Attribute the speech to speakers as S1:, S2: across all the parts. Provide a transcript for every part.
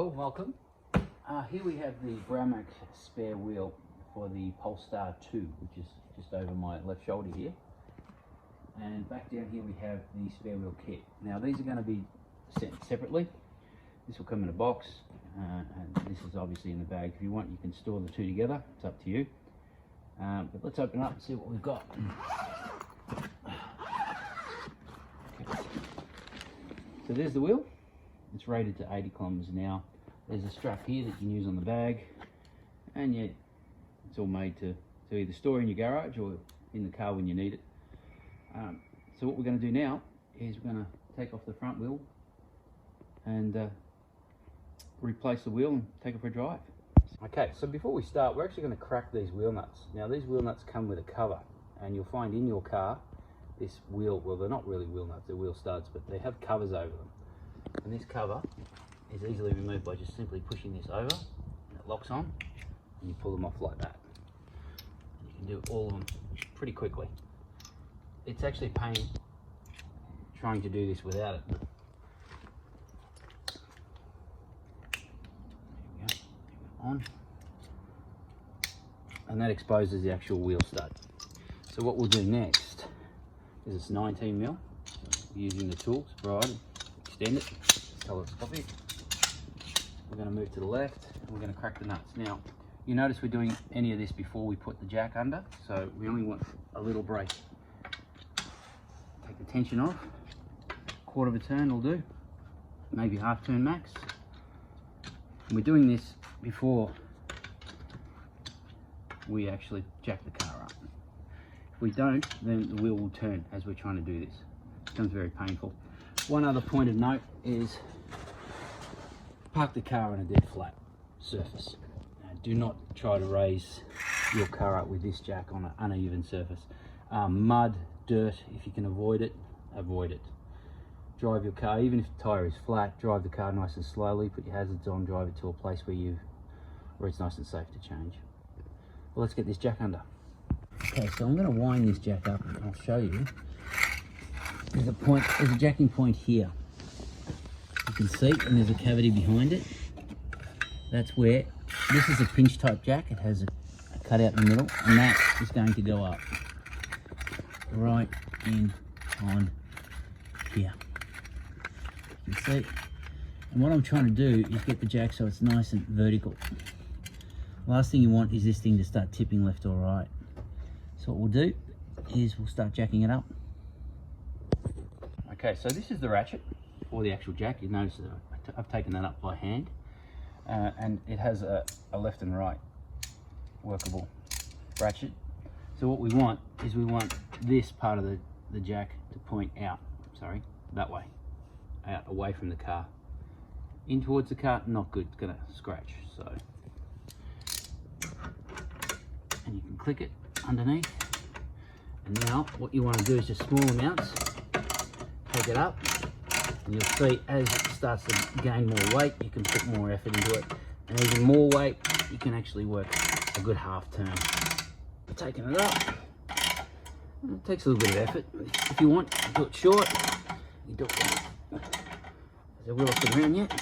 S1: Hello, welcome. Here we have the Braumach spare wheel for the Polestar 2, which is just over my left shoulder here. And back down here we have the spare wheel kit. Now these are going to be sent separately. This will come in a box, and this is obviously in the bag. If you want, you can store the two together. It's up to you. But let's open it up and see what we've got. Okay. So there's the wheel. It's rated to 80 kilometers an hour. There's a strap here that you can use on the bag, and yeah, it's all made to either store in your garage or in the car when you need it. So what we're going to do now is we're going to take off the front wheel and replace the wheel and take it for a drive. Okay, so before we start, we're actually going to crack these wheel nuts. Now these wheel nuts come with a cover, and you'll find in your car this wheel, well, they're not really wheel nuts, they're wheel studs, but they have covers over them. And this cover is easily removed by just simply pushing this over, and it locks on, and you pull them off like that. You can do all of them pretty quickly. It's actually a pain trying to do this without it. There we go. On. And that exposes the actual wheel stud. So what we'll do next is it's 19mm. Using the tools, right? Extend it, telescopic. We're going to move to the left, and we're going to crack the nuts. Now, you notice we're doing any of this before we put the jack under, so we only want a little break. Take the tension off, quarter of a turn will do, maybe half turn max. And we're doing this before we actually jack the car up. If we don't, then the wheel will turn as we're trying to do this. It becomes very painful. One other point of note is park the car on a dead flat surface. Do not try to raise your car up with this jack on an uneven surface. Mud, dirt, if you can avoid it, avoid it. Drive your car, even if the tyre is flat, drive the car nice and slowly, put your hazards on, drive it to a place where it's nice and safe to change. Well, let's get this jack under. Okay, so I'm going to wind this jack up and I'll show you. There's a jacking point here. You can see, and there's a cavity behind it. That's where, this is a pinch type jack. It has a cutout in the middle, and that is going to go up right in on here. You can see. And what I'm trying to do is get the jack so it's nice and vertical. Last thing you want is this thing to start tipping left or right. So what we'll do is we'll start jacking it up. Okay, so this is the ratchet for the actual jack. You notice that I've taken that up by hand, and it has a left and right workable ratchet. So what we want is we want this part of the jack to point out, sorry, that way, out away from the car. In towards the car, not good, it's gonna scratch. So, and you can click it underneath. And now what you want to do is just small amounts. Take it up, and you'll see as it starts to gain more weight, you can put more effort into it, and even more weight, you can actually work a good half turn. Taking it up, it takes a little bit of effort. If you want, you do it short, you do it long. Is the wheel off the ground yet?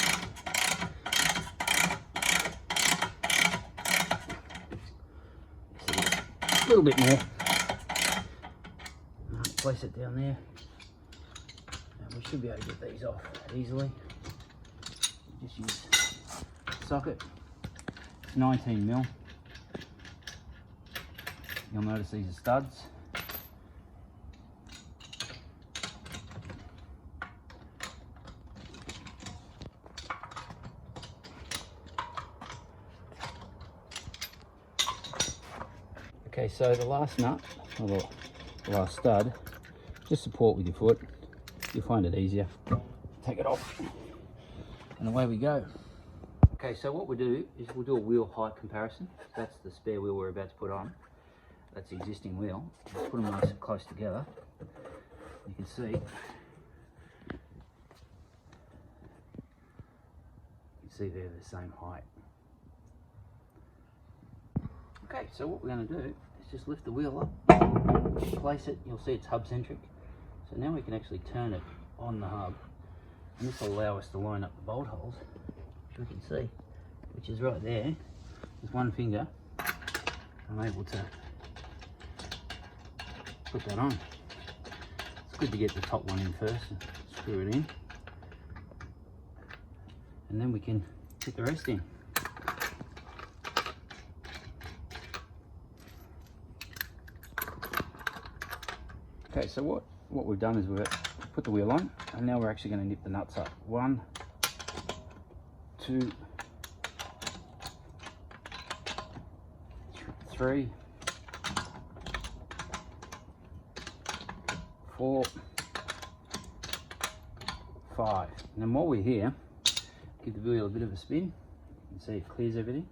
S1: A little bit more. Place it down there. We should be able to get these off easily. Just use the socket. It's 19mm. You'll notice these are studs. Okay, so the last nut, or the last stud, just support with your foot. You'll find it easier. Take it off, and away we go. Okay, so what we'll do is we'll do a wheel height comparison. That's the spare wheel we're about to put on. That's the existing wheel. Let's put them nice and close together. You can see. You can see they're the same height. Okay, so what we're going to do is just lift the wheel up, place it. You'll see it's hub centric. So now we can actually turn it on the hub, and this will allow us to line up the bolt holes we can see, which is right there. With one finger, I'm able to put that on. It's good to get the top one in first and screw it in, and then we can put the rest in. Okay, so what we've done is we've put the wheel on, and now we're actually going to nip the nuts up. 1, 2, 3, 4, 5. And then while we're here, give the wheel a bit of a spin. You can see it clears everything.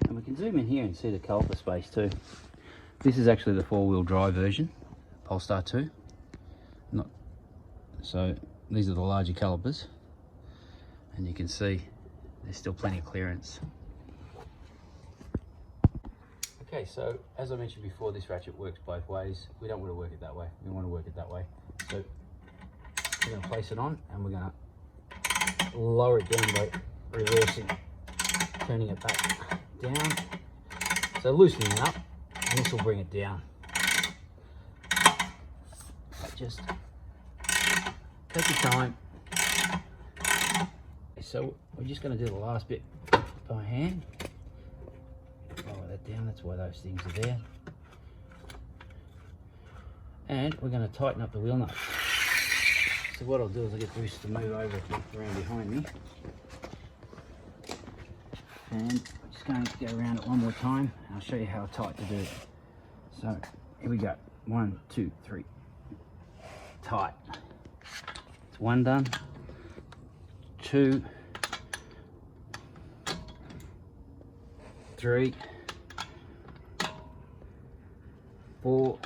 S1: And we can zoom in here and see the caliper space too. This is actually the 4-wheel drive version, Polestar 2. So these are the larger calipers, and you can see there's still plenty of clearance. Okay, so as I mentioned before, this ratchet works both ways. We don't want to work it that way, we want to work it that way. So we're going to place it on, and we're going to lower it down by reversing, turning it back down. So loosening it up, and this will bring it down. But just take your time. So we're just going to do the last bit by hand. Lower that down, that's why those things are there. And we're going to tighten up the wheel nut. So what I'll do is I'll get Bruce to move over around behind me. And I'm just going to go around it one more time, and I'll show you how tight to do it. So here we go. 1, 2, 3. Tight. 1 done, 2, 3, 4,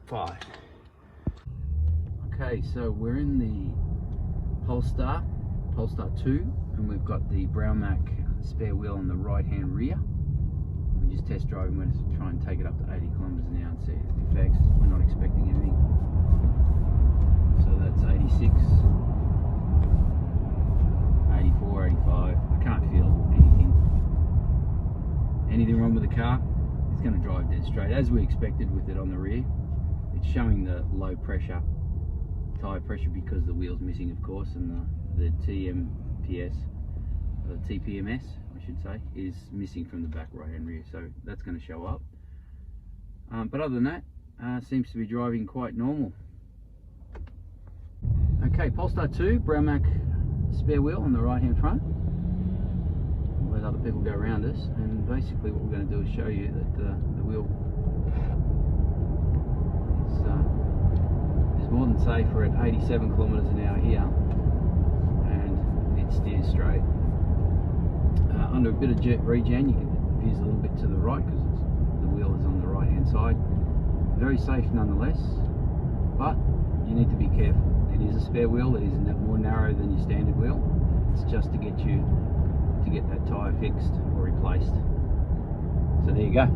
S1: 5. Okay, so we're in the Polestar 2, and we've got the Braumach spare wheel on the right hand rear. We're just test driving. We're going to try and take it up to 80 kilometers an hour and see the effects. We're not expecting anything. So that's 86, 84, 85. I can't feel anything wrong with the car. It's going to drive dead straight, as we expected with it on the rear. It's showing the low pressure, tyre pressure, because the wheel's missing, of course, and the TPMS, I should say, is missing from the back right hand rear, so that's going to show up. But other than that, seems to be driving quite normal. Okay, Polestar 2, Braumach spare wheel on the right hand front. We'll let other people go around us, and basically what we're going to do is show you that the wheel is more than safe. We're at 87 kilometers an hour here, and it steers straight. Under a bit of regen, you can veer a little bit to the right because the wheel is on the right hand side. Very safe nonetheless, but you need to be careful. It is a spare wheel. It is more narrow than your standard wheel. It's just to get that tyre fixed or replaced. So there you go.